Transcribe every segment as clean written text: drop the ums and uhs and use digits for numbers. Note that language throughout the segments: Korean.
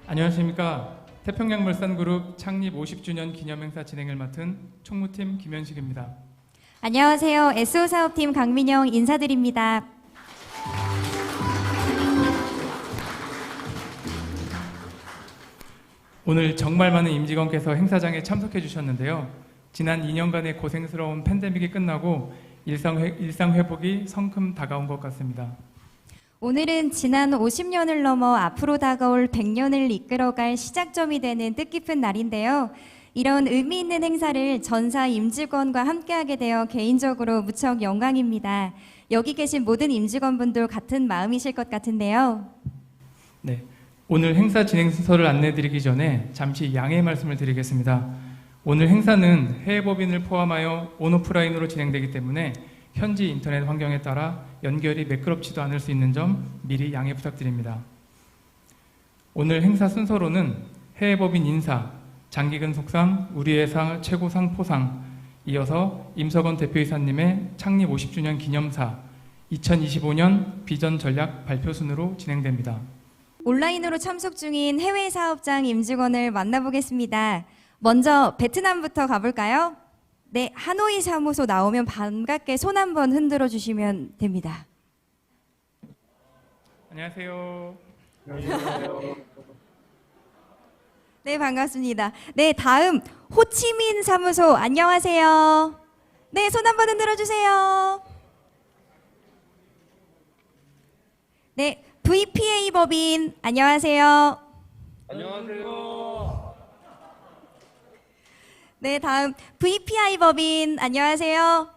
안녕하십니까. 태평양물산그룹 창립 50주년 기념행사 진행을 맡은 총무팀 김현식입니다. 안녕하세요. SO 사업팀 강민영 인사드립니다. 오늘 정말 많은 임직원께서 행사장에 참석해 주셨는데요. 지난 2년간의 고생스러운 팬데믹이 끝나고 일상 회복이 성큼 다가온 것 같습니다. 오늘은 지난 50년을 넘어 앞으로 다가올 100년을 이끌어갈 시작점이 되는 뜻깊은 날인데요. 이런 의미 있는 행사를 전사 임직원과 함께하게 되어 개인적으로 무척 영광입니다. 여기 계신 모든 임직원분들 같은 마음이실 것 같은데요. 네, 오늘 행사 진행 순서를 안내드리기 전에 잠시 양해 말씀을 드리겠습니다. 오늘 행사는 해외 법인을 포함하여 온오프라인으로 진행되기 때문에 현지 인터넷 환경에 따라 연결이 매끄럽지도 않을 수 있는 점 미리 양해 부탁드립니다. 오늘 행사 순서로는 해외 법인 인사, 장기근 속상, 우리 회사 최고상 포상, 이어서 임석원 대표이사님의 창립 50주년 기념사, 2025년 비전 전략 발표 순으로 진행됩니다. 온라인으로 참석 중인 해외 사업장 임직원을 만나보겠습니다. 먼저 베트남부터 가볼까요? 네, 하노이 사무소 나오면 반갑게 손 한번 흔들어 주시면 됩니다. 안녕하세요. 네, 반갑습니다. 네, 다음 호치민 사무소 안녕하세요. 네, 손 한번 흔들어 주세요. 네, VPA 법인 안녕하세요. 안녕하세요. 네, 다음 VPI 법인 안녕하세요.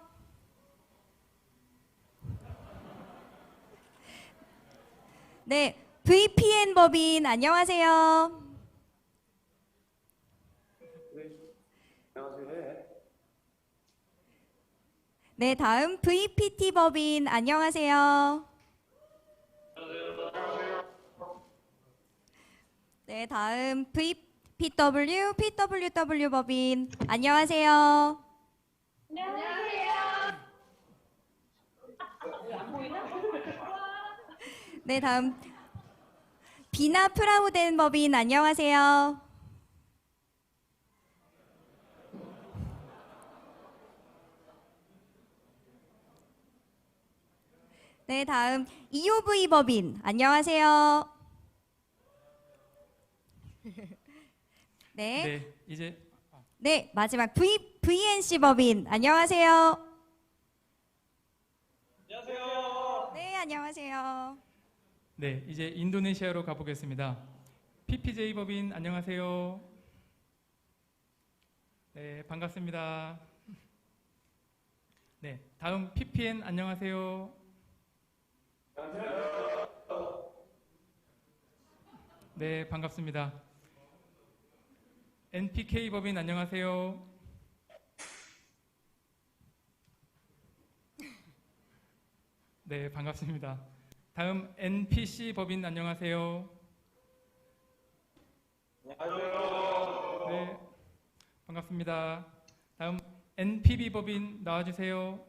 네, VPN 법인 안녕하세요. 네, 다음 VPT 법인 안녕하세요. 네, 다음 VPW, PWW 법인 안녕하세요. 네, 다음 비나 프라우덴 법인 안녕하세요. 네, 다음 EOV 법인 안녕하세요. 네, 네, 이제 네, 마지막 VNC 법인 안녕하세요. 안녕하세요. 네, 안녕하세요. 네, 이제 인도네시아로 가보겠습니다. PPJ 법인 안녕하세요. 네, 반갑습니다. 네, 다음 PPN 안녕하세요. 네, 반갑습니다. NPK 법인 안녕하세요. 네, 반갑습니다. 다음 NPC 법인 안녕하세요. 안녕하세요. 네, 반갑습니다. 다음 NPB 법인 나와주세요.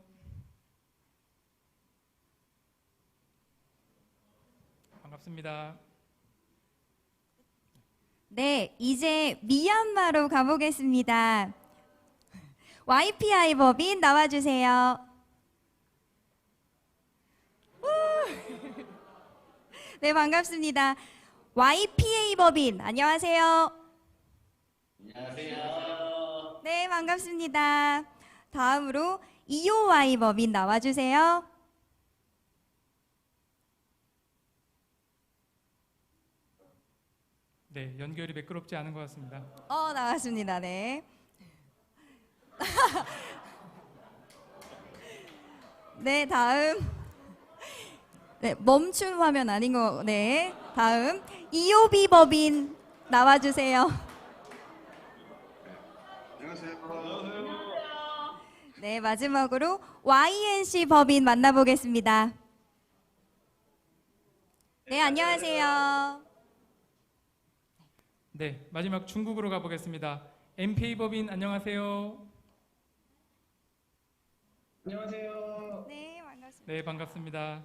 반갑습니다. 네, 이제 미얀마로 가보겠습니다. YPI 법인 나와주세요. 네, 반갑습니다. YPA 법인 안녕하세요. 안녕하세요. 네, 반갑습니다. 다음으로 EOY 법인 나와주세요. 네, 연결이 매끄럽지 않은 것 같습니다. 나왔습니다. 네. 네, 다음. 네, 멈춘 화면 아닌 거. 네. 다음 EOB 법인 나와주세요. 네, 마지막으로 YNC 법인 만나보겠습니다. 네, 안녕하세요. 네, 마지막 중국으로 가보겠습니다. MPA 법인 안녕하세요. 안녕하세요. 네, 반갑습니다. 네, 반갑습니다.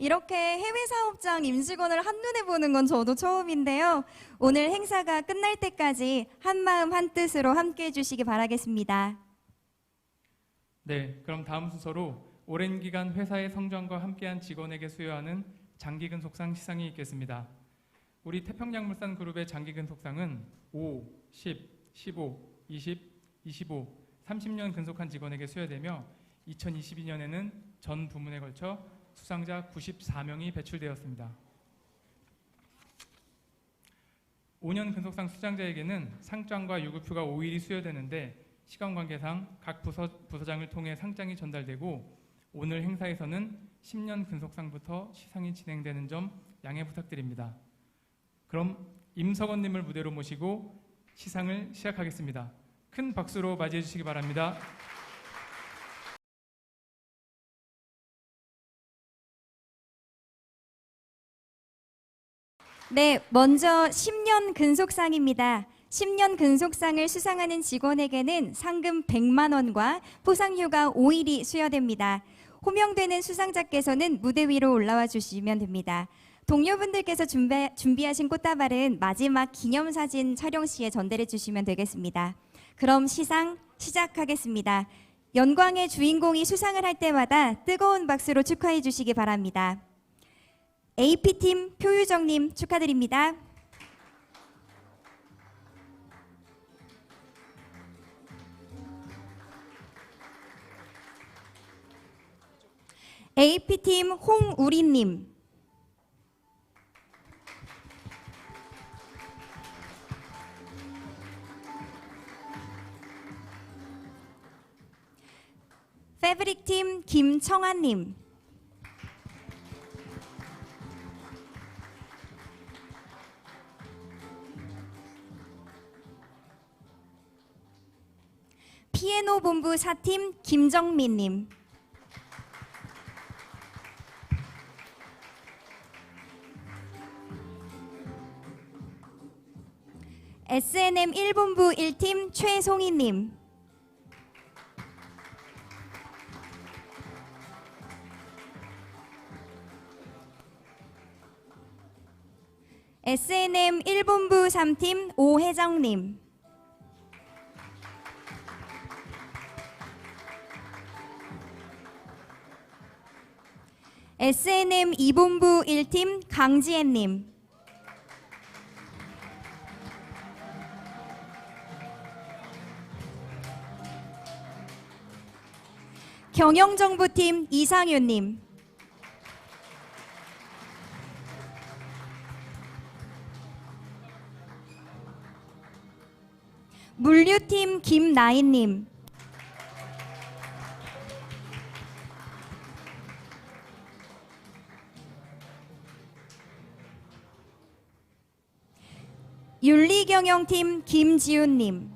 이렇게 해외 사업장 임직원을 한눈에 보는 건 저도 처음인데요. 오늘 행사가 끝날 때까지 한마음 한뜻으로 함께 해주시기 바라겠습니다. 네, 그럼 다음 순서로 오랜 기간 회사의 성장과 함께한 직원에게 수여하는 장기근속상 시상이 있겠습니다. 우리 태평양물산 그룹의 장기근속상은 5, 10, 15, 20, 25, 30년 근속한 직원에게 수여되며 2022년에는 전 부문에 걸쳐 수상자 94명이 배출되었습니다. 5년 근속상 수상자에게는 상장과 유급휴가 5일이 수여되는데 시간 관계상 각 부서장을 통해 상장이 전달되고 오늘 행사에서는 10년 근속상부터 시상이 진행되는 점 양해 부탁드립니다. 그럼 임석원님을 무대로 모시고 시상을 시작하겠습니다. 큰 박수로 맞이해 주시기 바랍니다. 네, 먼저 10년 근속상입니다. 10년 근속상을 수상하는 직원에게는 상금 100만 원과 포상휴가 5일이 수여됩니다. 호명되는 수상자께서는 무대 위로 올라와 주시면 됩니다. 동료분들께서 준비하신 꽃다발은 마지막 기념사진 촬영 시에 전달해 주시면 되겠습니다. 그럼 시상 시작하겠습니다. 영광의 주인공이 수상을 할 때마다 뜨거운 박수로 축하해 주시기 바랍니다. AP팀 표유정님 축하드립니다. AP팀 홍우리님, 패브릭팀 김청아님, 피에노 본부 4팀 김정민님, SNM 1본부 1팀 최송이님, SNM 1본부 3팀 오혜정님, SNM 2본부 1팀 강지혜님, 경영정보팀 이상윤님, 물류팀 김나인님, 윤리경영팀 김지훈님,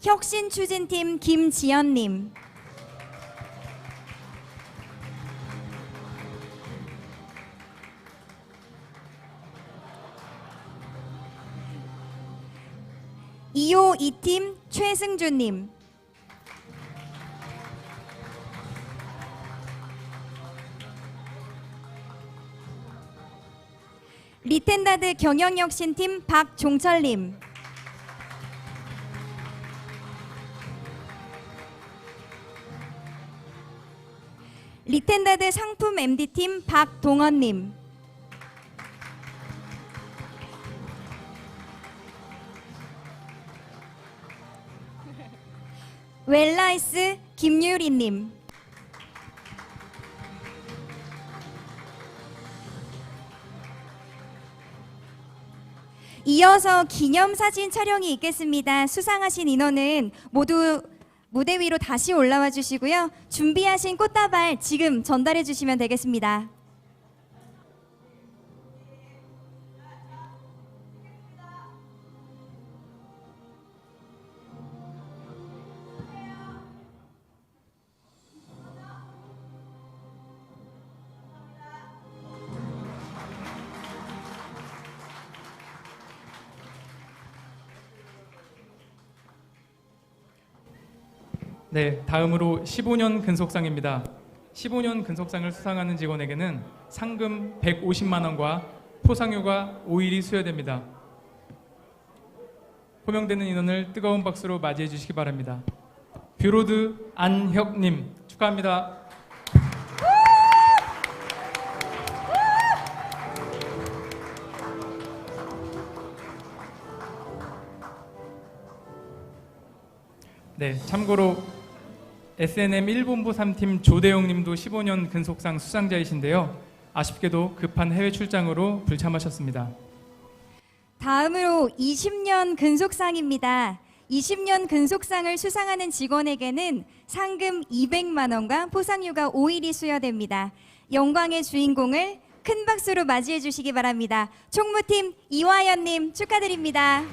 혁신추진팀 김지연님, 이호 2팀 최승준님, 리텐다드 경영혁신팀 박종철님, 리텐다드 상품 MD팀 박동원님, 웰라이스 김유리님, 이어서 기념사진 촬영이 있겠습니다. 수상하신 인원은 모두 무대 위로 다시 올라와 주시고요. 준비하신 꽃다발 지금 전달해 주시면 되겠습니다. 네, 다음으로 15년 근속상입니다. 15년 근속상을 수상하는 직원에게는 상금 150만 원과 포상휴가 5일이 수여됩니다. 호명되는 인원을 뜨거운 박수로 맞이해 주시기 바랍니다. 뷰로드 안혁님 축하합니다. 네, 참고로 SNM 1본부 3팀 조대영 님도 15년 근속상 수상자이신데요. 아쉽게도 급한 해외 출장으로 불참하셨습니다. 다음으로 20년 근속상입니다. 20년 근속상을 수상하는 직원에게는 상금 200만 원과 포상휴가 5일이 수여됩니다. 영광의 주인공을 큰 박수로 맞이해 주시기 바랍니다. 총무팀 이화연님 축하드립니다.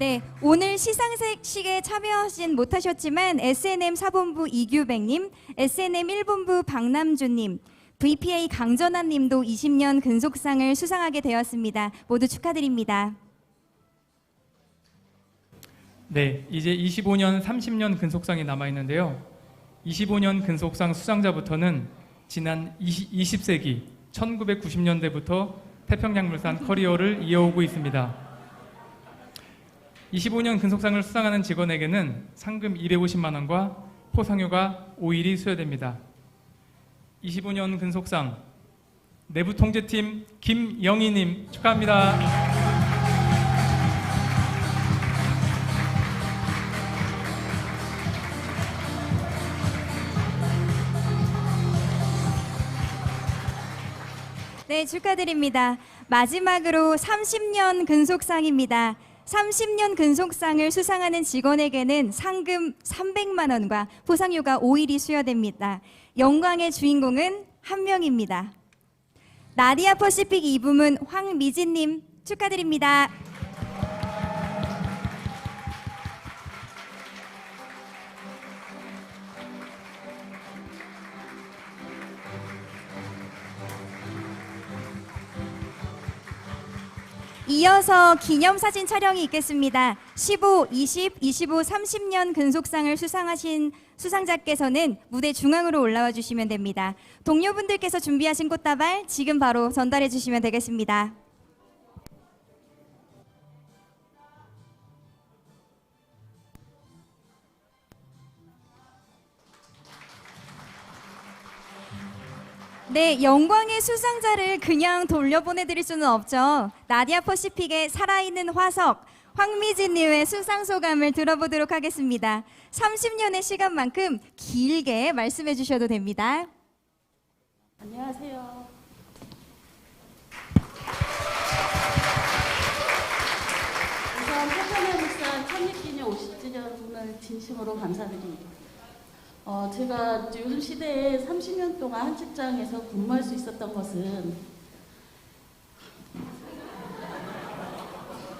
네, 오늘 시상식에 참여하진 못하셨지만 SNM 4본부 이규백님, SNM 1본부 박남주님, VPA 강전환님도 20년 근속상을 수상하게 되었습니다. 모두 축하드립니다. 네, 이제 25년, 30년 근속상이 남아있는데요. 25년 근속상 수상자부터는 지난 20세기 1990년대부터 태평양물산 커리어를 이어오고 있습니다. 25년 근속상을 수상하는 직원에게는 상금 250만 원과 포상휴가 5일이 수여됩니다. 25년 근속상 내부통제팀 김영희님 축하합니다. 네, 축하드립니다. 마지막으로 30년 근속상입니다. 30년 근속상을 수상하는 직원에게는 상금 300만 원과 포상휴가 5일이 수여됩니다. 영광의 주인공은 한 명입니다. 나디아 퍼시픽 2부문 황미진님 축하드립니다. 이어서 기념사진 촬영이 있겠습니다. 15, 20, 25, 30년 근속상을 수상하신 수상자께서는 무대 중앙으로 올라와 주시면 됩니다. 동료분들께서 준비하신 꽃다발 지금 바로 전달해 주시면 되겠습니다. 네, 영광의 수상자를 그냥 돌려보내드릴 수는 없죠. 나디아 퍼시픽의 살아있는 화석, 황미진님의 수상 소감을 들어보도록 하겠습니다. 30년의 시간만큼 길게 말씀해 주셔도 됩니다. 안녕하세요. 우선 태평양물산 창립기념 50주년을 진심으로 감사드립니다. 제가 요즘 시대에 30년 동안 한 직장에서 근무할 수 있었던 것은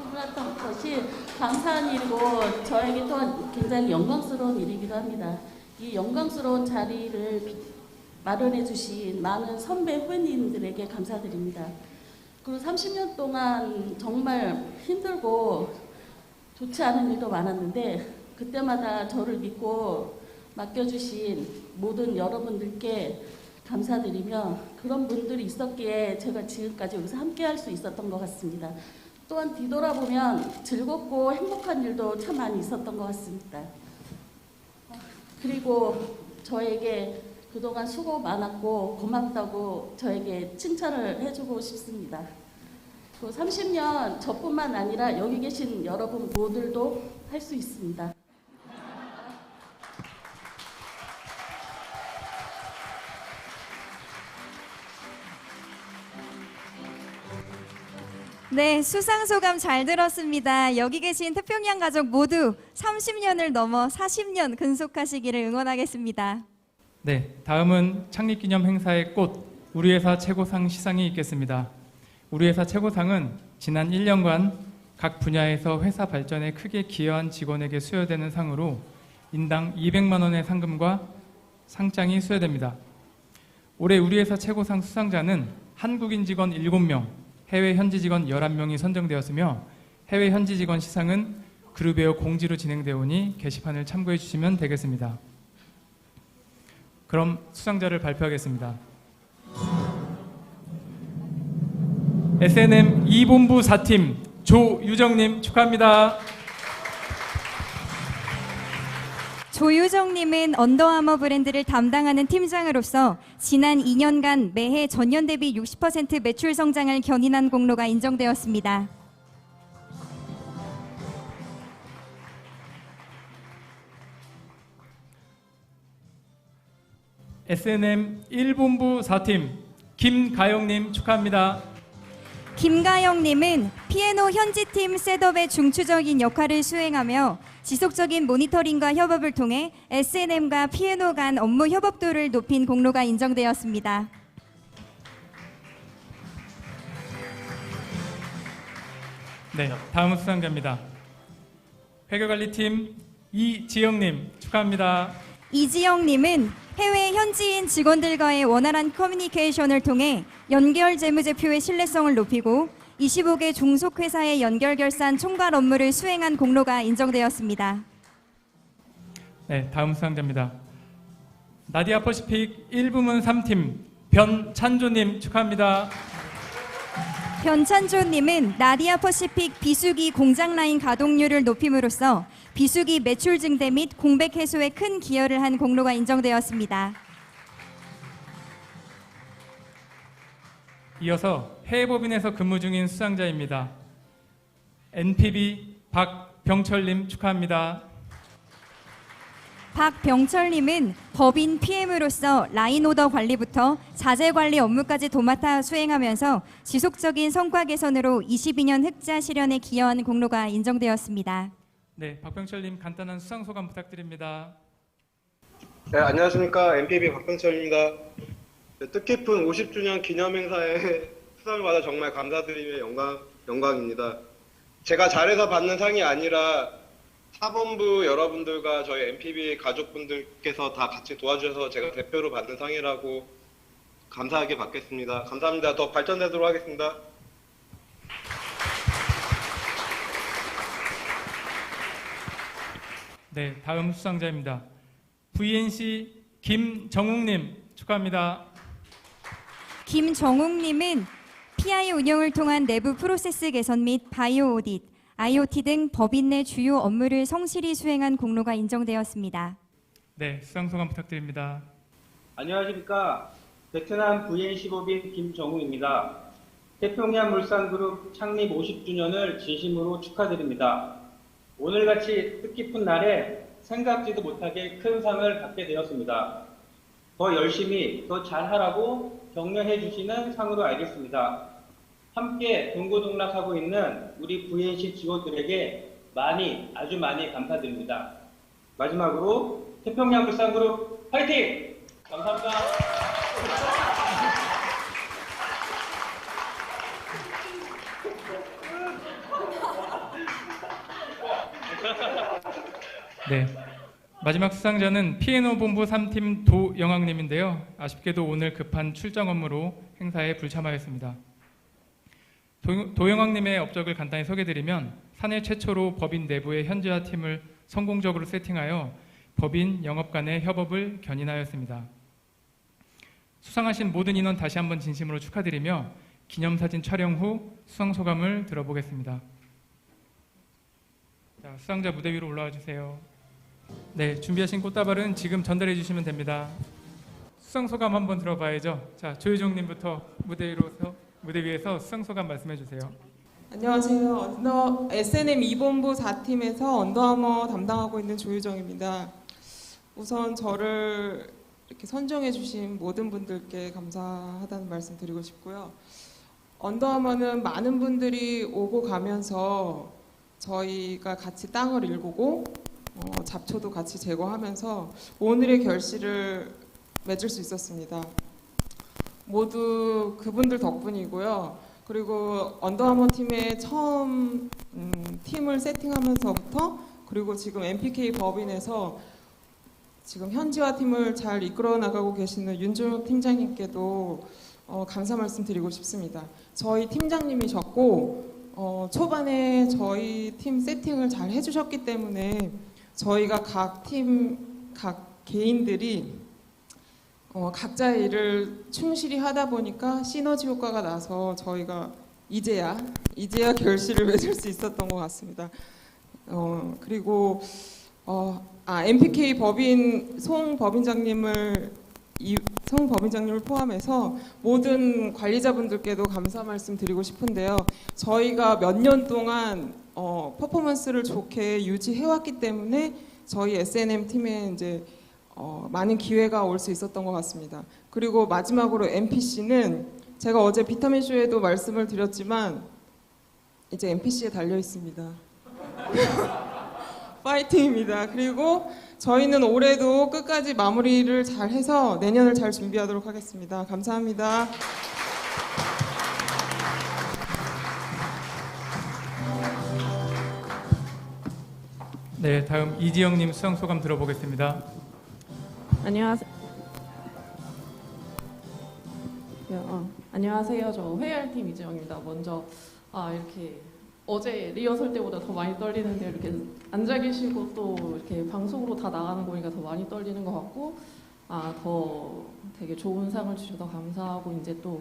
몰랐던 것이 감사한 일이고 저에게 또한 굉장히 영광스러운 일이기도 합니다. 이 영광스러운 자리를 마련해 주신 많은 선배 후배님들에게 감사드립니다. 그리고 30년 동안 정말 힘들고 좋지 않은 일도 많았는데 그때마다 저를 믿고 맡겨주신 모든 여러분들께 감사드리며 그런 분들이 있었기에 제가 지금까지 여기서 함께 할 수 있었던 것 같습니다. 또한 뒤돌아보면 즐겁고 행복한 일도 참 많이 있었던 것 같습니다. 그리고 저에게 그동안 수고 많았고 고맙다고 저에게 칭찬을 해주고 싶습니다. 30년 저뿐만 아니라 여기 계신 여러분 모두도 할 수 있습니다. 네, 수상 소감 잘 들었습니다. 여기 계신 태평양 가족 모두 30년을 넘어 40년 근속하시기를 응원하겠습니다. 네, 다음은 창립기념 행사의 꽃 우리 회사 최고상 시상이 있겠습니다. 우리 회사 최고상은 지난 1년간 각 분야에서 회사 발전에 크게 기여한 직원에게 수여되는 상으로 인당 200만 원의 상금과 상장이 수여됩니다. 올해 우리 회사 최고상 수상자는 한국인 직원 7명, 해외 현지 직원 11명이 선정되었으며 해외 현지 직원 시상은 그룹웨어 공지로 진행되어 오니 게시판을 참고해 주시면 되겠습니다. 그럼 수상자를 발표하겠습니다. SNM 2본부 4팀 조유정님 축하합니다. 조유정님은 언더아머 브랜드를 담당하는 팀장으로서 지난 2년간 매해 전년 대비 60% 매출 성장을 견인한 공로가 인정되었습니다. SNM 1본부 4팀 김가영님 축하합니다. 김가영님은 P&O 현지팀 셋업의 중추적인 역할을 수행하며 지속적인 모니터링과 협업을 통해 SNM과 P&O 간 업무 협업도를 높인 공로가 인정되었습니다. 네, 다음 수상자입니다. 회계관리팀 이지영님 축하합니다. 이지영님은 해외 현지인 직원들과의 원활한 커뮤니케이션을 통해 연결 재무제표의 신뢰성을 높이고 25개 종속회사의 연결 결산 총괄 업무를 수행한 공로가 인정되었습니다. 네, 다음 수상자입니다. 나디아 퍼시픽 1부문 3팀 변찬조님 축하합니다. 변찬조님은 나디아 퍼시픽 비수기 공장 라인 가동률을 높임으로써 비수기 매출 증대 및 공백 해소에 큰 기여를 한 공로가 인정되었습니다. 이어서 해외법인에서 근무 중인 수상자입니다. NPB 박병철님 축하합니다. 박병철님은 법인 PM으로서 라인 오더 관리부터 자재 관리 업무까지 도맡아 수행하면서 지속적인 성과 개선으로 22년 흑자 실현에 기여한 공로가 인정되었습니다. 네, 박병철님 간단한 수상 소감 부탁드립니다. 네, 안녕하십니까. NPB 박병철입니다. 네, 뜻깊은 50주년 기념행사에 수상을 받아 정말 감사드리며 영광입니다. 제가 잘해서 받는 상이 아니라 사본부 여러분들과 저희 NPB 가족분들께서 다 같이 도와주셔서 제가 대표로 받는 상이라고 감사하게 받겠습니다. 감사합니다. 더 발전되도록 하겠습니다. 네, 다음 수상자입니다. VNC 김정욱님 축하합니다. 김정욱님은 PI 운영을 통한 내부 프로세스 개선 및 바이오 오딧, IoT 등 법인 내 주요 업무를 성실히 수행한 공로가 인정되었습니다. 네, 수상 소감 부탁드립니다. 안녕하십니까. 베트남 VN15빈 김정우입니다. 태평양 물산그룹 창립 50주년을 진심으로 축하드립니다. 오늘같이 뜻깊은 날에 생각지도 못하게 큰 상을 받게 되었습니다. 더 열심히 더 잘하라고 격려해 주시는 상으로 알겠습니다. 함께 동고동락하고 있는 우리 VNC 직원들에게 아주 많이 감사드립니다. 마지막으로 태평양 물산그룹 화이팅! 감사합니다. 네, 마지막 수상자는 P&O 본부 3팀 도영학님인데요. 아쉽게도 오늘 급한 출장 업무로 행사에 불참하였습니다. 도영학님의 업적을 간단히 소개드리면 사내 최초로 법인 내부의 현지화 팀을 성공적으로 세팅하여 법인 영업 간의 협업을 견인하였습니다. 수상하신 모든 인원 다시 한번 진심으로 축하드리며 기념사진 촬영 후 수상 소감을 들어보겠습니다. 자, 수상자 무대 위로 올라와 주세요. 네, 준비하신 꽃다발은 지금 전달해 주시면 됩니다. 수상 소감 한번 들어봐야죠. 자, 조유정님부터 무대 위에서 수상 소감 말씀해 주세요. 안녕하세요. SNM 2본부 4팀에서 언더아머 담당하고 있는 조유정입니다. 우선 저를 이렇게 선정해 주신 모든 분들께 감사하다는 말씀 드리고 싶고요. 언더아머는 많은 분들이 오고 가면서 저희가 같이 땅을 일구고 잡초도 같이 제거하면서 오늘의 결실을 맺을 수 있었습니다. 모두 그분들 덕분이고요. 그리고 언더아머 팀에 처음 팀을 세팅하면서부터 그리고 지금 MPK 법인에서 지금 현지화 팀을 잘 이끌어 나가고 계시는 윤종혁 팀장님께도 감사 말씀드리고 싶습니다. 저희 팀장님이셨고 초반에 저희 팀 세팅을 잘 해주셨기 때문에 저희가 각 팀, 각 개인들이 각자의 일을 충실히 하다 보니까 시너지 효과가 나서 저희가 이제야 결실을 맺을 수 있었던 것 같습니다. 그리고 MPK 법인 송 법인장님을 포함해서 모든 관리자분들께도 감사 말씀드리고 싶은데요. 저희가 몇 년 동안 퍼포먼스를 좋게 유지해왔기 때문에 저희 S&M 팀에 이제 많은 기회가 올 수 있었던 것 같습니다. 그리고 마지막으로 MPC는 제가 어제 비타민 쇼에도 말씀을 드렸지만 이제 MPC에 달려 있습니다. 파이팅입니다. 그리고 저희는 올해도 끝까지 마무리를 잘 해서 내년을 잘 준비하도록 하겠습니다. 감사합니다. 네, 다음 이지영님 수상 소감 들어보겠습니다. 안녕하세요. 저 회의팀 이지영입니다. 먼저 이렇게 어제 리허설 때보다 더 많이 떨리는데 이렇게 앉아 계시고 또 이렇게 방송으로 다 나가는 거니까 더 많이 떨리는 것 같고 더 되게 좋은 상을 주셔서 감사하고 이제 또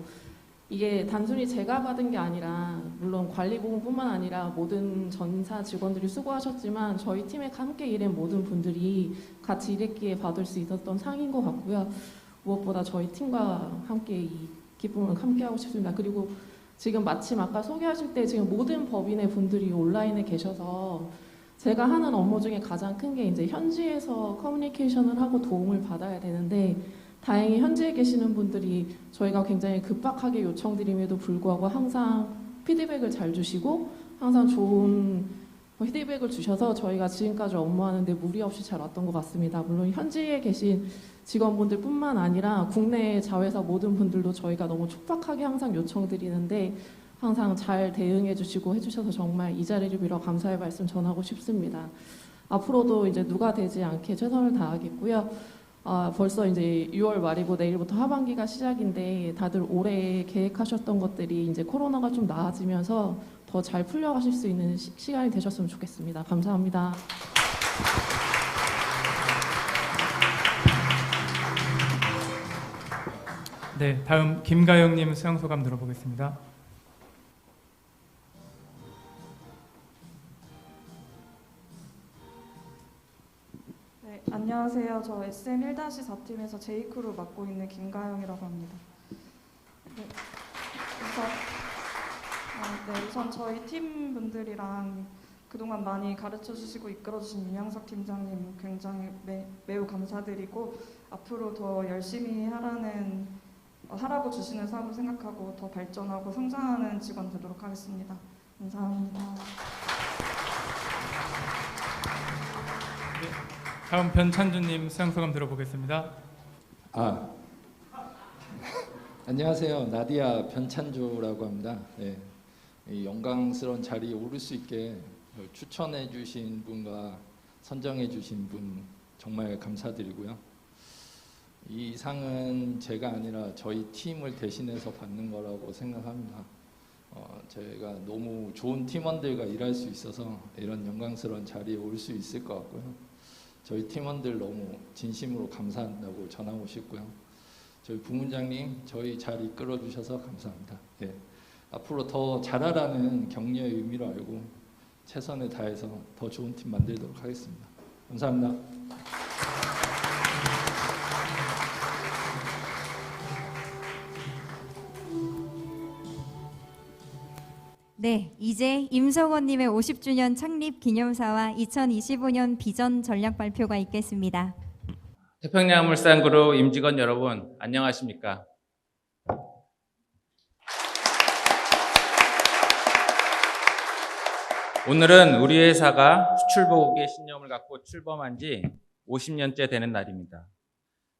이게 단순히 제가 받은 게 아니라 물론 관리부문뿐만 아니라 모든 전사 직원들이 수고하셨지만 저희 팀에 함께 일한 모든 분들이 같이 일했기에 받을 수 있었던 상인 것 같고요. 무엇보다 저희 팀과 함께 이 기쁨을 함께하고 싶습니다. 그리고 지금 마침 아까 소개하실 때 지금 모든 법인의 분들이 온라인에 계셔서 제가 하는 업무 중에 가장 큰 게 이제 현지에서 커뮤니케이션을 하고 도움을 받아야 되는데 다행히 현지에 계시는 분들이 저희가 굉장히 급박하게 요청드림에도 불구하고 항상 피드백을 잘 주시고 항상 좋은 피드백을 주셔서 저희가 지금까지 업무하는데 무리 없이 잘 왔던 것 같습니다. 물론 현지에 계신 직원분들뿐만 아니라 국내 자회사 모든 분들도 저희가 너무 촉박하게 항상 요청드리는데 항상 잘 대응해 주시고 해주셔서 정말 이 자리를 빌어 감사의 말씀 전하고 싶습니다. 앞으로도 이제 누가 되지 않게 최선을 다하겠고요. 벌써 이제 6월 말이고 내일부터 하반기가 시작인데 다들 올해 계획하셨던 것들이 이제 코로나가 좀 나아지면서 더 잘 풀려가실 수 있는 시간이 되셨으면 좋겠습니다. 감사합니다. 네, 다음 김가영님 수상 소감 들어보겠습니다. 네, 안녕하세요. 저 SM1-4팀에서 J크루 맡고 있는 김가영이라고 합니다. 우선 저희 팀 분들이랑 그동안 많이 가르쳐주시고 이끌어주신 윤양석 팀장님 굉장히 매우 감사드리고 앞으로 더 열심히 하라고 주시는 사업을 생각하고 더 발전하고 성장하는 직원 되도록 하겠습니다. 감사합니다. 다음 변찬주님 수상 소감 들어보겠습니다. 안녕하세요. 나디아 변찬주라고 합니다. 네, 이 영광스러운 자리에 오를 수 있게 추천해 주신 분과 선정해 주신 분 정말 감사드리고요. 이 상은 제가 아니라 저희 팀을 대신해서 받는 거라고 생각합니다. 제가 너무 좋은 팀원들과 일할 수 있어서 이런 영광스러운 자리에 올 수 있을 것 같고요. 저희 팀원들 너무 진심으로 감사한다고 전하고 싶고요. 저희 부문장님 저희 잘 이끌어 주셔서 감사합니다. 예, 앞으로 더 잘하라는 격려의 의미로 알고 최선을 다해서 더 좋은 팀 만들도록 하겠습니다. 감사합니다. 네, 이제 임성원님의 50주년 창립 기념사와 2025년 비전 전략 발표가 있겠습니다. 태평양물산그룹 임직원 여러분, 안녕하십니까? 오늘은 우리 회사가 수출보국의 신념을 갖고 출범한 지 50년째 되는 날입니다.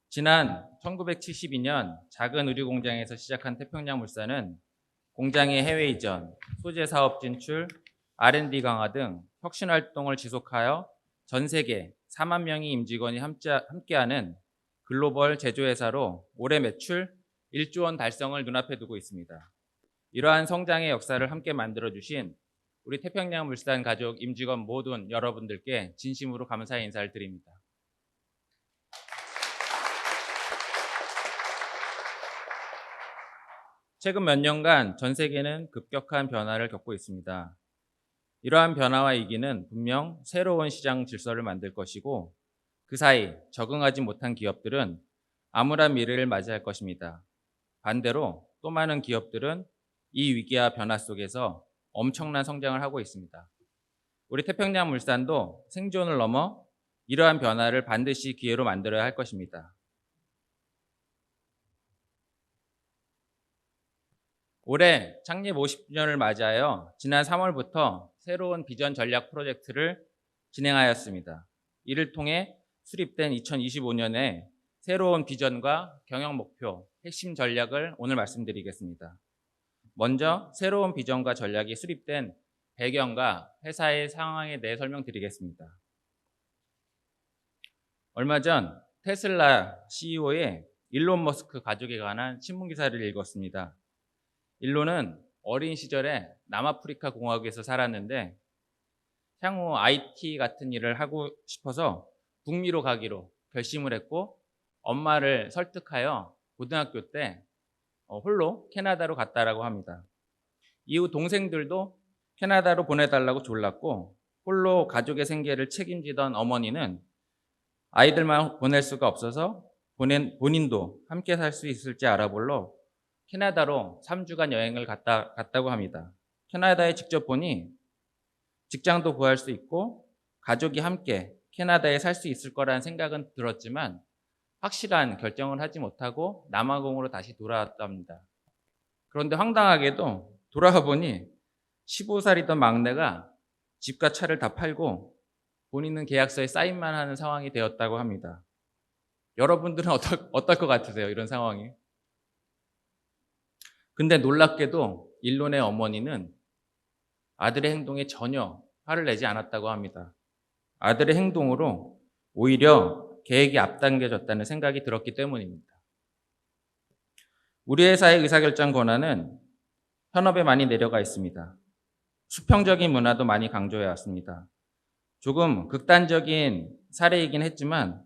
지난 1972년 작은 의류 공장에서 시작한 태평양물산은 공장의 해외 이전, 소재 사업 진출, R&D 강화 등 혁신 활동을 지속하여 전 세계 4만 명의 임직원이 함께하는 글로벌 제조회사로 올해 매출 1조 원 달성을 눈앞에 두고 있습니다. 이러한 성장의 역사를 함께 만들어주신 우리 태평양물산 가족 임직원 모든 여러분들께 진심으로 감사의 인사를 드립니다. 최근 몇 년간 전 세계는 급격한 변화를 겪고 있습니다. 이러한 변화와 위기는 분명 새로운 시장 질서를 만들 것이고 그 사이 적응하지 못한 기업들은 암울한 미래를 맞이할 것입니다. 반대로 또 많은 기업들은 이 위기와 변화 속에서 엄청난 성장을 하고 있습니다. 우리 태평양물산도 생존을 넘어 이러한 변화를 반드시 기회로 만들어야 할 것입니다. 올해 창립 50주년을 맞이하여 지난 3월부터 새로운 비전 전략 프로젝트를 진행하였습니다. 이를 통해 수립된 2025년에 새로운 비전과 경영 목표, 핵심 전략을 오늘 말씀드리겠습니다. 먼저 새로운 비전과 전략이 수립된 배경과 회사의 상황에 대해 설명드리겠습니다. 얼마 전 테슬라 CEO의 일론 머스크 가족에 관한 신문기사를 읽었습니다. 일론은 어린 시절에 남아프리카 공화국에서 살았는데 향후 IT 같은 일을 하고 싶어서 북미로 가기로 결심을 했고 엄마를 설득하여 고등학교 때 홀로 캐나다로 갔다라고 합니다. 이후 동생들도 캐나다로 보내달라고 졸랐고 홀로 가족의 생계를 책임지던 어머니는 아이들만 보낼 수가 없어서 본인도 함께 살 수 있을지 알아보러 캐나다로 3주간 여행을 갔다고 합니다. 캐나다에 직접 보니 직장도 구할 수 있고 가족이 함께 캐나다에 살 수 있을 거라는 생각은 들었지만 확실한 결정을 하지 못하고 남아공으로 다시 돌아왔답니다. 그런데 황당하게도 돌아와 보니 15살이던 막내가 집과 차를 다 팔고 본인은 계약서에 사인만 하는 상황이 되었다고 합니다. 여러분들은 어떨 것 같으세요? 이런 상황이? 근데 놀랍게도 일론의 어머니는 아들의 행동에 전혀 화를 내지 않았다고 합니다. 아들의 행동으로 오히려 계획이 앞당겨졌다는 생각이 들었기 때문입니다. 우리 회사의 의사결정 권한은 현업에 많이 내려가 있습니다. 수평적인 문화도 많이 강조해 왔습니다. 조금 극단적인 사례이긴 했지만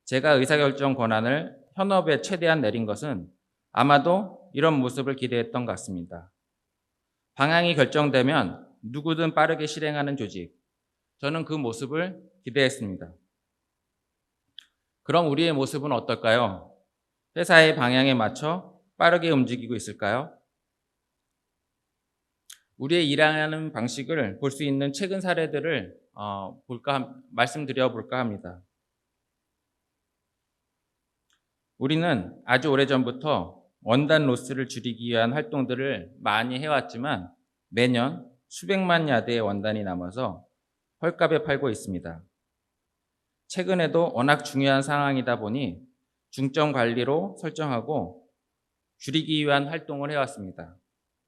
제가 의사결정 권한을 현업에 최대한 내린 것은 아마도 이런 모습을 기대했던 것 같습니다. 방향이 결정되면 누구든 빠르게 실행하는 조직. 저는 그 모습을 기대했습니다. 그럼 우리의 모습은 어떨까요? 회사의 방향에 맞춰 빠르게 움직이고 있을까요? 우리의 일하는 방식을 볼 수 있는 최근 사례들을 말씀드려 볼까 합니다. 우리는 아주 오래전부터 원단 로스를 줄이기 위한 활동들을 많이 해왔지만 매년 수백만 야드의 원단이 남아서 헐값에 팔고 있습니다. 최근에도 워낙 중요한 상황이다 보니 중점 관리로 설정하고 줄이기 위한 활동을 해왔습니다.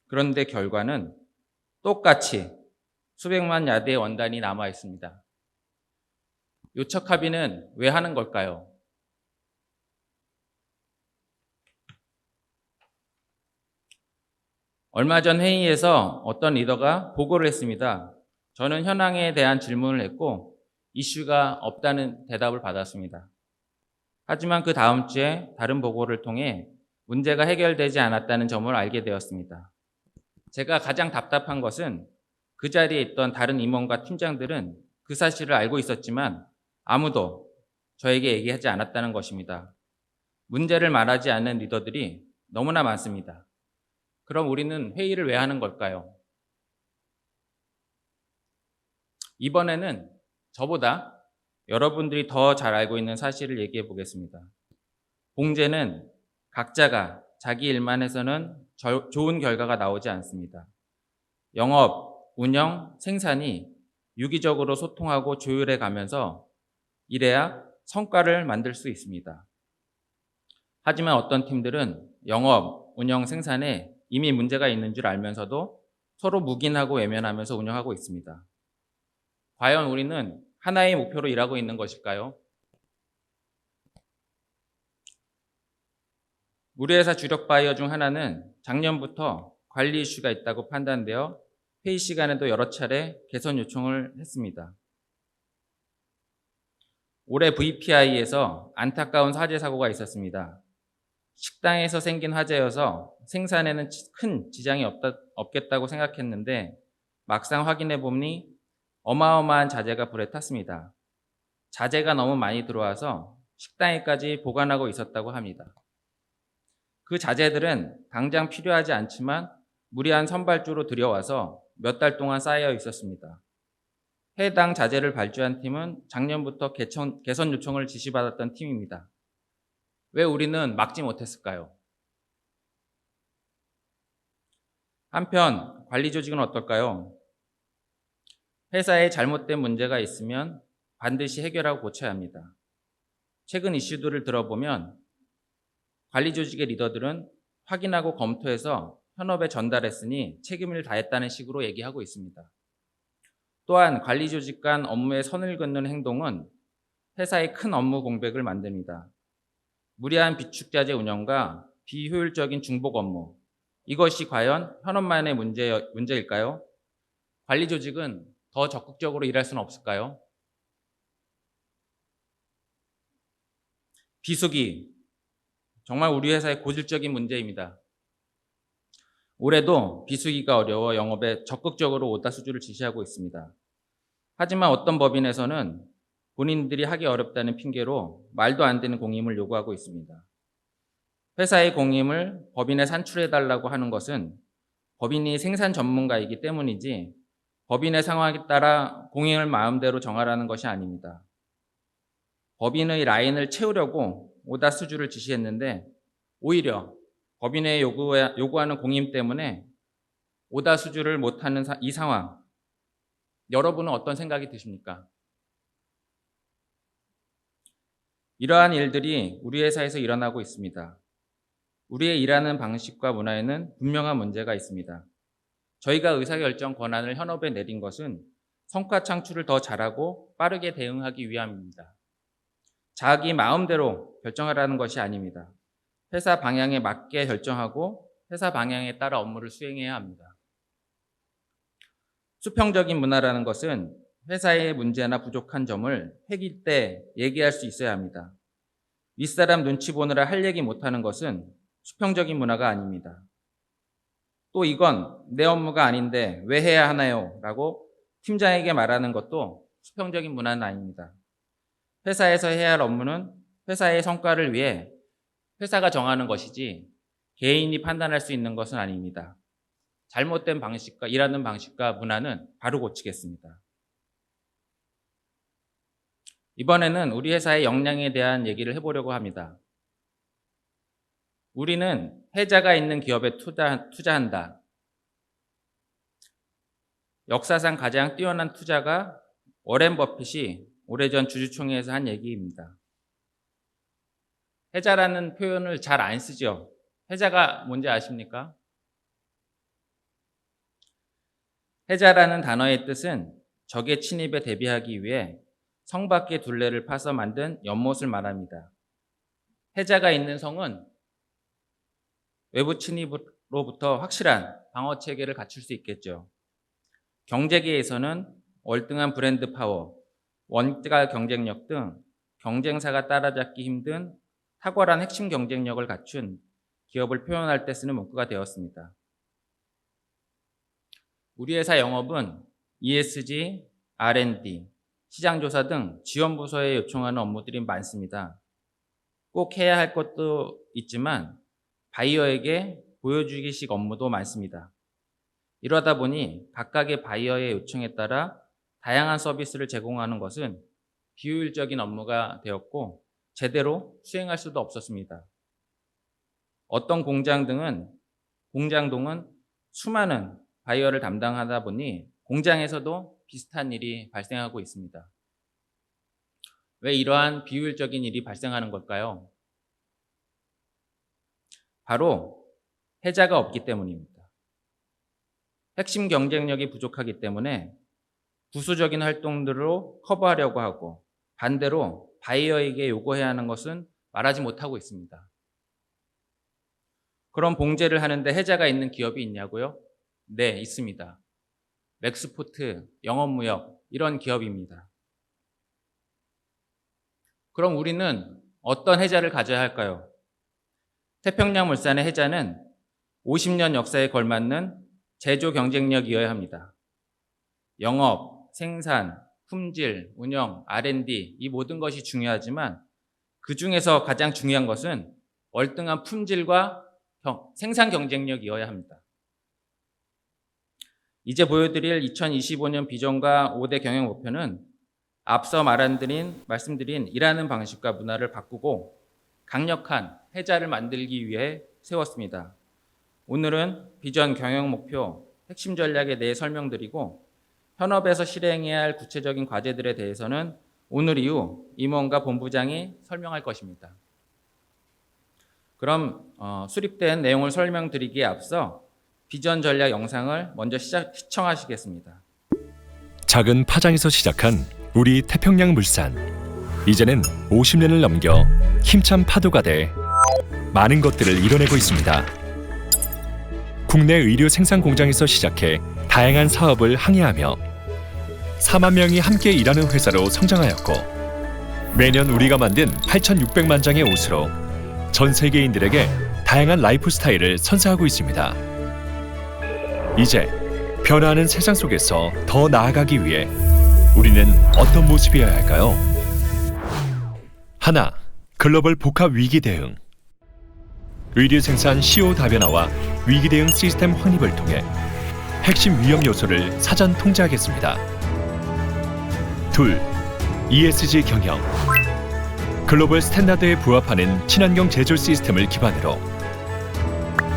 그런데 결과는 똑같이 수백만 야드의 원단이 남아 있습니다. 요척 합의는 왜 하는 걸까요? 얼마 전 회의에서 어떤 리더가 보고를 했습니다. 저는 현황에 대한 질문을 했고 이슈가 없다는 대답을 받았습니다. 하지만 그 다음 주에 다른 보고를 통해 문제가 해결되지 않았다는 점을 알게 되었습니다. 제가 가장 답답한 것은 그 자리에 있던 다른 임원과 팀장들은 그 사실을 알고 있었지만 아무도 저에게 얘기하지 않았다는 것입니다. 문제를 말하지 않는 리더들이 너무나 많습니다. 그럼 우리는 회의를 왜 하는 걸까요? 이번에는 저보다 여러분들이 더 잘 알고 있는 사실을 얘기해 보겠습니다. 봉제는 각자가 자기 일만 해서는 좋은 결과가 나오지 않습니다. 영업, 운영, 생산이 유기적으로 소통하고 조율해 가면서 이래야 성과를 만들 수 있습니다. 하지만 어떤 팀들은 영업, 운영, 생산에 이미 문제가 있는 줄 알면서도 서로 묵인하고 외면하면서 운영하고 있습니다. 과연 우리는 하나의 목표로 일하고 있는 것일까요? 우리 회사 주력 바이어 중 하나는 작년부터 관리 이슈가 있다고 판단되어 회의 시간에도 여러 차례 개선 요청을 했습니다. 올해 VPI에서 안타까운 화재 사고가 있었습니다. 식당에서 생긴 화재여서 생산에는 큰 지장이 없겠다고 생각했는데 막상 확인해 보니 어마어마한 자재가 불에 탔습니다. 자재가 너무 많이 들어와서 식당에까지 보관하고 있었다고 합니다. 그 자재들은 당장 필요하지 않지만 무리한 선발주로 들여와서 몇 달 동안 쌓여 있었습니다. 해당 자재를 발주한 팀은 작년부터 개선 요청을 지시받았던 팀입니다. 왜 우리는 막지 못했을까요? 한편 관리 조직은 어떨까요? 회사에 잘못된 문제가 있으면 반드시 해결하고 고쳐야 합니다. 최근 이슈들을 들어보면 관리 조직의 리더들은 확인하고 검토해서 현업에 전달했으니 책임을 다했다는 식으로 얘기하고 있습니다. 또한 관리 조직 간 업무에 선을 긋는 행동은 회사의 큰 업무 공백을 만듭니다. 무리한 비축자재 운영과 비효율적인 중복 업무, 이것이 과연 현업만의 문제일까요? 관리 조직은 더 적극적으로 일할 수는 없을까요? 비수기, 정말 우리 회사의 고질적인 문제입니다. 올해도 비수기가 어려워 영업에 적극적으로 오다수주를 지시하고 있습니다. 하지만 어떤 법인에서는 본인들이 하기 어렵다는 핑계로 말도 안 되는 공임을 요구하고 있습니다. 회사의 공임을 법인에 산출해달라고 하는 것은 법인이 생산 전문가이기 때문이지 법인의 상황에 따라 공임을 마음대로 정하라는 것이 아닙니다. 법인의 라인을 채우려고 오다수주를 지시했는데 오히려 법인의 요구하는 공임 때문에 오다수주를 못하는 이 상황, 여러분은 어떤 생각이 드십니까? 이러한 일들이 우리 회사에서 일어나고 있습니다. 우리의 일하는 방식과 문화에는 분명한 문제가 있습니다. 저희가 의사결정 권한을 현업에 내린 것은 성과 창출을 더 잘하고 빠르게 대응하기 위함입니다. 자기 마음대로 결정하라는 것이 아닙니다. 회사 방향에 맞게 결정하고 회사 방향에 따라 업무를 수행해야 합니다. 수평적인 문화라는 것은 회사의 문제나 부족한 점을 회의 때 얘기할 수 있어야 합니다. 윗사람 눈치 보느라 할 얘기 못하는 것은 수평적인 문화가 아닙니다. 또 이건 내 업무가 아닌데 왜 해야 하나요? 라고 팀장에게 말하는 것도 수평적인 문화는 아닙니다. 회사에서 해야 할 업무는 회사의 성과를 위해 회사가 정하는 것이지 개인이 판단할 수 있는 것은 아닙니다. 잘못된 방식과 일하는 방식과 문화는 바로 고치겠습니다. 이번에는 우리 회사의 역량에 대한 얘기를 해보려고 합니다. 우리는 해자가 있는 기업에 투자한다. 역사상 가장 뛰어난 투자가 워렌 버핏이 오래전 주주총회에서 한 얘기입니다. 해자라는 표현을 잘 안 쓰죠. 해자가 뭔지 아십니까? 해자라는 단어의 뜻은 적의 침입에 대비하기 위해 성 밖의 둘레를 파서 만든 연못을 말합니다. 해자가 있는 성은 외부 침입으로부터 확실한 방어 체계를 갖출 수 있겠죠. 경제계에서는 월등한 브랜드 파워, 원가 경쟁력 등 경쟁사가 따라잡기 힘든 탁월한 핵심 경쟁력을 갖춘 기업을 표현할 때 쓰는 문구가 되었습니다. 우리 회사 영업은 ESG, R&D, 시장조사 등 지원부서에 요청하는 업무들이 많습니다. 꼭 해야 할 것도 있지만 바이어에게 보여주기식 업무도 많습니다. 이러다 보니 각각의 바이어의 요청에 따라 다양한 서비스를 제공하는 것은 비효율적인 업무가 되었고 제대로 수행할 수도 없었습니다. 어떤 공장동은 수많은 바이어를 담당하다 보니 공장에서도 비슷한 일이 발생하고 있습니다. 왜 이러한 비효율적인 일이 발생하는 걸까요? 바로 해자가 없기 때문입니다. 핵심 경쟁력이 부족하기 때문에 부수적인 활동들로 커버하려고 하고 반대로 바이어에게 요구해야 하는 것은 말하지 못하고 있습니다. 그런 봉제를 하는데 해자가 있는 기업이 있냐고요? 네, 있습니다. 맥스포트, 영업무역 이런 기업입니다. 그럼 우리는 어떤 해자를 가져야 할까요? 태평양물산의 해자는 50년 역사에 걸맞는 제조 경쟁력이어야 합니다. 영업, 생산, 품질, 운영, R&D 이 모든 것이 중요하지만 그 중에서 가장 중요한 것은 월등한 품질과 생산 경쟁력이어야 합니다. 이제 보여드릴 2025년 비전과 5대 경영 목표는 앞서 말씀드린 일하는 방식과 문화를 바꾸고 강력한 해자를 만들기 위해 세웠습니다. 오늘은 비전 경영 목표 핵심 전략에 대해 설명드리고 현업에서 실행해야 할 구체적인 과제들에 대해서는 오늘 이후 임원과 본부장이 설명할 것입니다. 그럼 수립된 내용을 설명드리기에 앞서 비전 전략 영상을 먼저 시청하시겠습니다. 작은 파장에서 시작한 우리 태평양물산. 이제는 50년을 넘겨 힘찬 파도가 돼 많은 것들을 이뤄내고 있습니다. 국내 의류 생산 공장에서 시작해 다양한 사업을 항해하며 4만 명이 함께 일하는 회사로 성장하였고 매년 우리가 만든 8,600만 장의 옷으로 전 세계인들에게 다양한 라이프 스타일을 선사하고 있습니다. 이제 변화하는 세상 속에서 더 나아가기 위해 우리는 어떤 모습이어야 할까요? 하나, 글로벌 복합 위기 대응. 의류 생산 CO 다변화와 위기 대응 시스템 확립을 통해 핵심 위험 요소를 사전 통제하겠습니다. 둘, ESG 경영. 글로벌 스탠다드에 부합하는 친환경 제조 시스템을 기반으로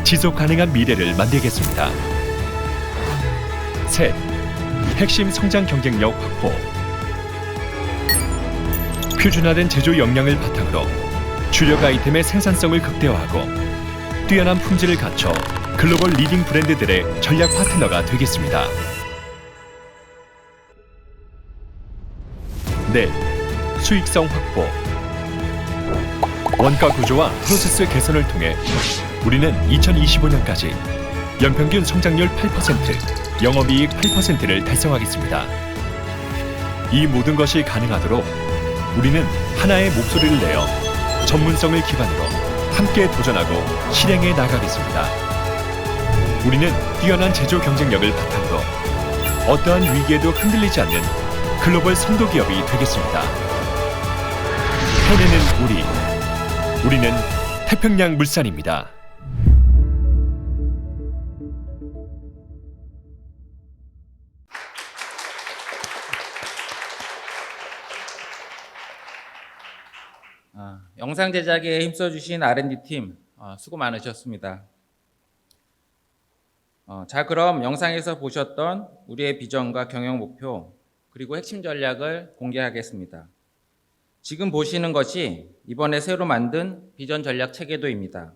지속 가능한 미래를 만들겠습니다. 셋, 핵심 성장 경쟁력 확보. 표준화된 제조 역량을 바탕으로 주력 아이템의 생산성을 극대화하고 뛰어난 품질을 갖춰 글로벌 리딩 브랜드들의 전략 파트너가 되겠습니다. 넷, 수익성 확보. 원가 구조와 프로세스 개선을 통해 우리는 2025년까지 연평균 성장률 8%, 영업이익 8%를 달성하겠습니다. 이 모든 것이 가능하도록 우리는 하나의 목소리를 내어 전문성을 기반으로 함께 도전하고 실행해 나가겠습니다. 우리는 뛰어난 제조 경쟁력을 바탕으로 어떠한 위기에도 흔들리지 않는 글로벌 선도 기업이 되겠습니다. 해내는 우리는 태평양물산입니다. 영상 제작에 힘써주신 R&D팀 수고 많으셨습니다. 자, 그럼 영상에서 보셨던 우리의 비전과 경영 목표 그리고 핵심 전략을 공개하겠습니다. 지금 보시는 것이 이번에 새로 만든 비전 전략 체계도입니다.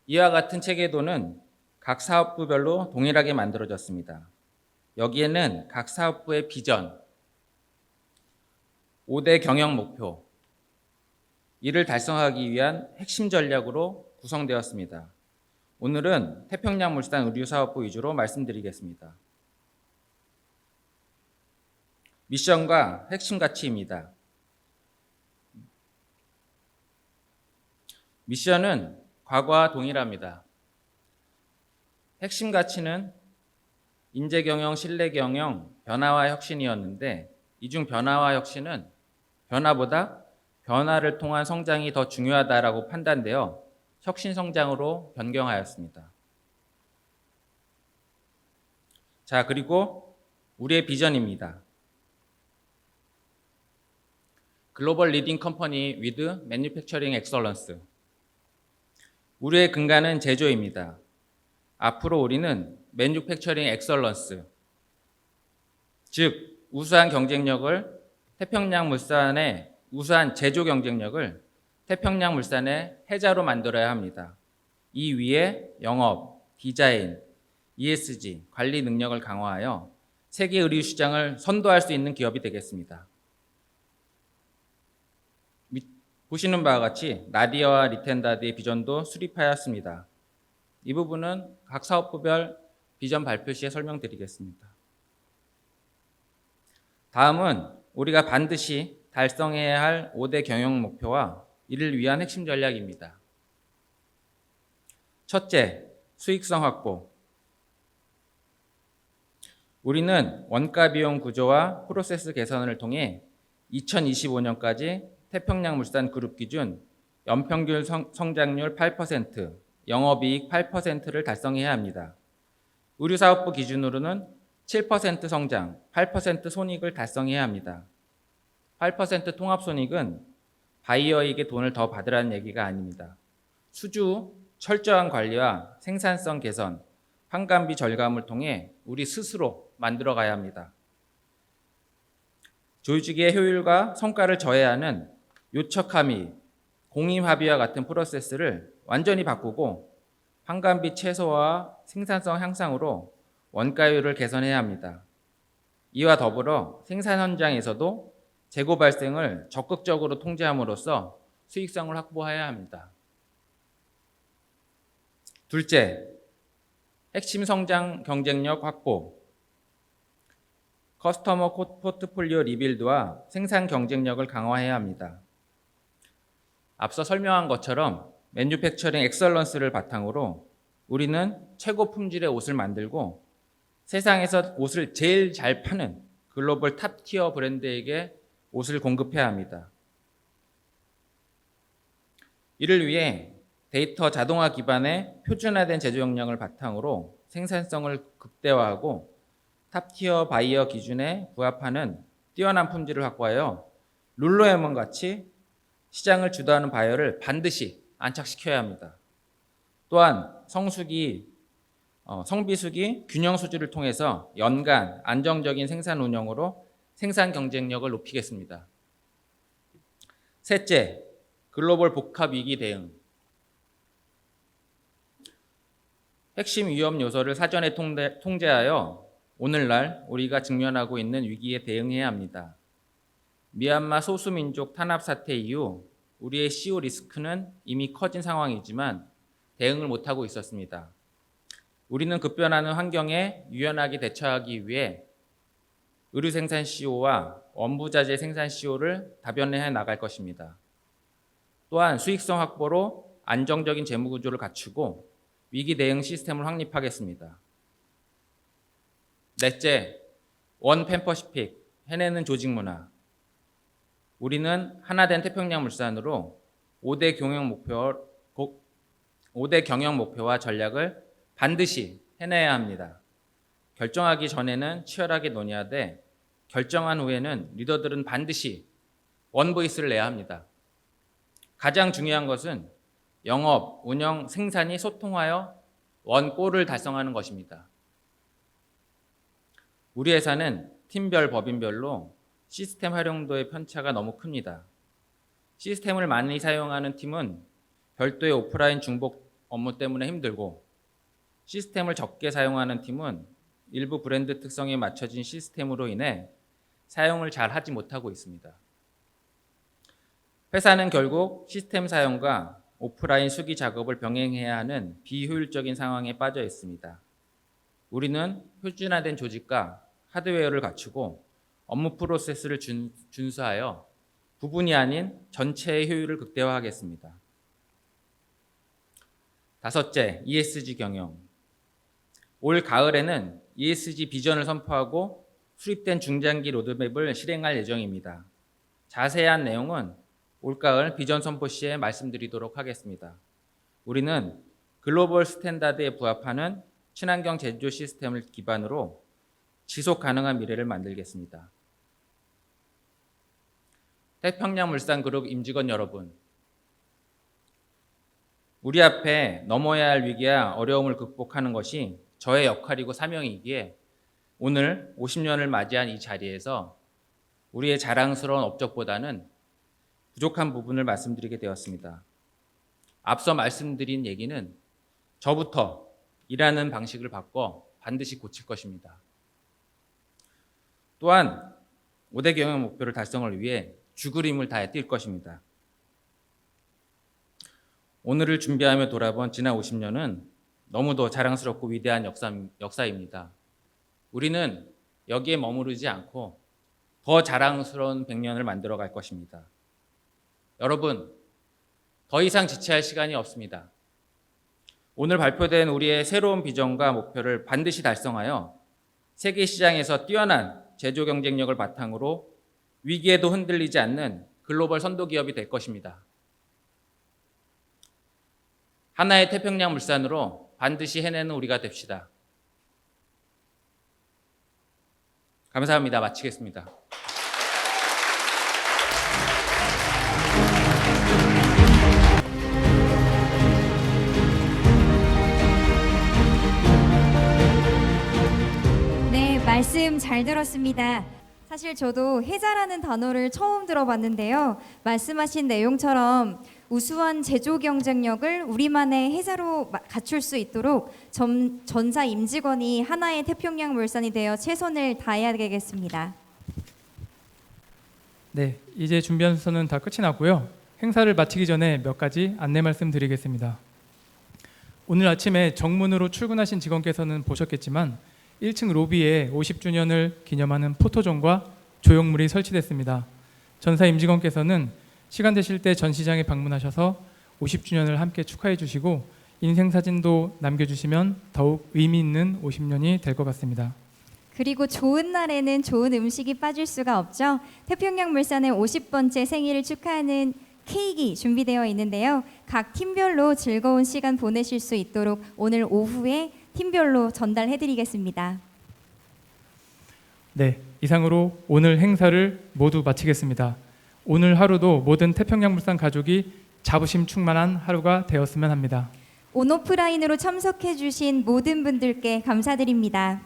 이와 같은 체계도는 각 사업부별로 동일하게 만들어졌습니다. 여기에는 각 사업부의 비전, 5대 경영 목표, 이를 달성하기 위한 핵심 전략으로 구성되었습니다. 오늘은 태평양물산 의류사업부 위주로 말씀드리겠습니다. 미션과 핵심 가치입니다. 미션은 과거와 동일합니다. 핵심 가치는 인재경영, 신뢰경영, 변화와 혁신이었는데 이 중 변화와 혁신은 변화보다 변화를 통한 성장이 더 중요하다라고 판단되어 혁신 성장으로 변경하였습니다. 자, 그리고 우리의 비전입니다. 글로벌 리딩 컴퍼니 with 매뉴팩처링 엑설런스. 우리의 근간은 제조입니다. 앞으로 우리는 매뉴팩처링 엑설런스, 즉 우수한 경쟁력을 태평양물산의 우수한 제조 경쟁력을 태평양물산의 해자로 만들어야 합니다. 이 위에 영업, 디자인, ESG, 관리 능력을 강화하여 세계 의류 시장을 선도할 수 있는 기업이 되겠습니다. 보시는 바와 같이 나디아와 리텐다드의 비전도 수립하였습니다. 이 부분은 각 사업부별 비전 발표 시에 설명드리겠습니다. 다음은 우리가 반드시 달성해야 할 5대 경영 목표와 이를 위한 핵심 전략입니다. 첫째, 수익성 확보. 우리는 원가 비용 구조와 프로세스 개선을 통해 2025년까지 태평양물산 그룹 기준 연평균 성장률 8%, 영업이익 8%를 달성해야 합니다. 의류사업부 기준으로는 7% 성장, 8% 손익을 달성해야 합니다. 8% 통합손익은 바이어에게 돈을 더 받으라는 얘기가 아닙니다. 수주, 철저한 관리와 생산성 개선, 판관비 절감을 통해 우리 스스로 만들어 가야 합니다. 조직의 효율과 성과를 저해하는 요척함이 공임합의와 같은 프로세스를 완전히 바꾸고 판관비 최소화와 생산성 향상으로 원가율을 개선해야 합니다. 이와 더불어 생산 현장에서도 재고 발생을 적극적으로 통제함으로써 수익성을 확보해야 합니다. 둘째, 핵심 성장 경쟁력 확보. 커스터머 포트폴리오 리빌드와 생산 경쟁력을 강화해야 합니다. 앞서 설명한 것처럼 매뉴팩처링 엑설런스를 바탕으로 우리는 최고 품질의 옷을 만들고 세상에서 옷을 제일 잘 파는 글로벌 탑티어 브랜드에게 옷을 공급해야 합니다. 이를 위해 데이터 자동화 기반의 표준화된 제조 역량을 바탕으로 생산성을 극대화하고 탑티어 바이어 기준에 부합하는 뛰어난 품질을 확보하여 룰루레몬 같이 시장을 주도하는 바이어를 반드시 안착시켜야 합니다. 또한 성비수기 균형 수주를 통해서 연간 안정적인 생산 운영으로 생산 경쟁력을 높이겠습니다. 셋째, 글로벌 복합 위기 대응. 핵심 위험 요소를 사전에 통제하여 오늘날 우리가 직면하고 있는 위기에 대응해야 합니다. 미얀마 소수민족 탄압 사태 이후 우리의 CO 리스크는 이미 커진 상황이지만 대응을 못하고 있었습니다. 우리는 급변하는 환경에 유연하게 대처하기 위해 의류 생산 CO와 원부자재 생산 CO를 다변화해 나갈 것입니다. 또한 수익성 확보로 안정적인 재무 구조를 갖추고 위기 대응 시스템을 확립하겠습니다. 넷째, 원 팬퍼시픽, 해내는 조직 문화. 우리는 하나된 태평양물산으로 5대 경영 목표와 전략을 반드시 해내야 합니다. 결정하기 전에는 치열하게 논의하되 결정한 후에는 리더들은 반드시 원보이스를 내야 합니다. 가장 중요한 것은 영업, 운영, 생산이 소통하여 원골을 달성하는 것입니다. 우리 회사는 팀별, 법인별로 시스템 활용도의 편차가 너무 큽니다. 시스템을 많이 사용하는 팀은 별도의 오프라인 중복 업무 때문에 힘들고 시스템을 적게 사용하는 팀은 일부 브랜드 특성에 맞춰진 시스템으로 인해 사용을 잘 하지 못하고 있습니다. 회사는 결국 시스템 사용과 오프라인 수기 작업을 병행해야 하는 비효율적인 상황에 빠져 있습니다. 우리는 표준화된 조직과 하드웨어를 갖추고 업무 프로세스를 준수하여 부분이 아닌 전체의 효율을 극대화하겠습니다. 다섯째, ESG 경영. 올 가을에는 ESG 비전을 선포하고 수립된 중장기 로드맵을 실행할 예정입니다. 자세한 내용은 올가을 비전 선포 시에 말씀드리도록 하겠습니다. 우리는 글로벌 스탠다드에 부합하는 친환경 제조 시스템을 기반으로 지속 가능한 미래를 만들겠습니다. 태평양물산그룹 임직원 여러분, 우리 앞에 넘어야 할 위기와 어려움을 극복하는 것이 저의 역할이고 사명이기에 오늘 50년을 맞이한 이 자리에서 우리의 자랑스러운 업적보다는 부족한 부분을 말씀드리게 되었습니다. 앞서 말씀드린 얘기는 저부터 일하는 방식을 바꿔 반드시 고칠 것입니다. 또한 5대 경영 목표를 달성을 위해 죽을 힘을 다해 뛸 것입니다. 오늘을 준비하며 돌아본 지난 50년은 너무도 자랑스럽고 위대한 역사입니다. 우리는 여기에 머무르지 않고 더 자랑스러운 100년을 만들어 갈 것입니다. 여러분, 더 이상 지체할 시간이 없습니다. 오늘 발표된 우리의 새로운 비전과 목표를 반드시 달성하여 세계 시장에서 뛰어난 제조 경쟁력을 바탕으로 위기에도 흔들리지 않는 글로벌 선도 기업이 될 것입니다. 하나의 태평양 물산으로 반드시 해내는 우리가 됩시다. 감사합니다. 마치겠습니다. 네, 말씀 잘 들었습니다. 사실 저도 해자라는 단어를 처음 들어봤는데요. 말씀하신 내용처럼 우수한 제조 경쟁력을 우리만의 해자로 갖출 수 있도록 전사 임직원이 하나의 태평양 물산이 되어 최선을 다해야 되겠습니다. 네, 이제 준비한 순서는 다 끝이 났고요. 행사를 마치기 전에 몇 가지 안내 말씀드리겠습니다. 오늘 아침에 정문으로 출근하신 직원께서는 보셨겠지만 1층 로비에 50주년을 기념하는 포토존과 조형물이 설치됐습니다. 전사 임직원께서는 시간 되실 때 전시장에 방문하셔서 50주년을 함께 축하해 주시고 인생사진도 남겨주시면 더욱 의미 있는 50년이 될 것 같습니다. 그리고 좋은 날에는 좋은 음식이 빠질 수가 없죠. 태평양 물산의 50번째 생일을 축하하는 케이크 준비되어 있는데요. 각 팀별로 즐거운 시간 보내실 수 있도록 오늘 오후에 팀별로 전달해 드리겠습니다. 네, 이상으로 오늘 행사를 모두 마치겠습니다. 오늘 하루도 모든 태평양물산 가족이 자부심 충만한 하루가 되었으면 합니다. 온오프라인으로 참석해 주신 모든 분들께 감사드립니다.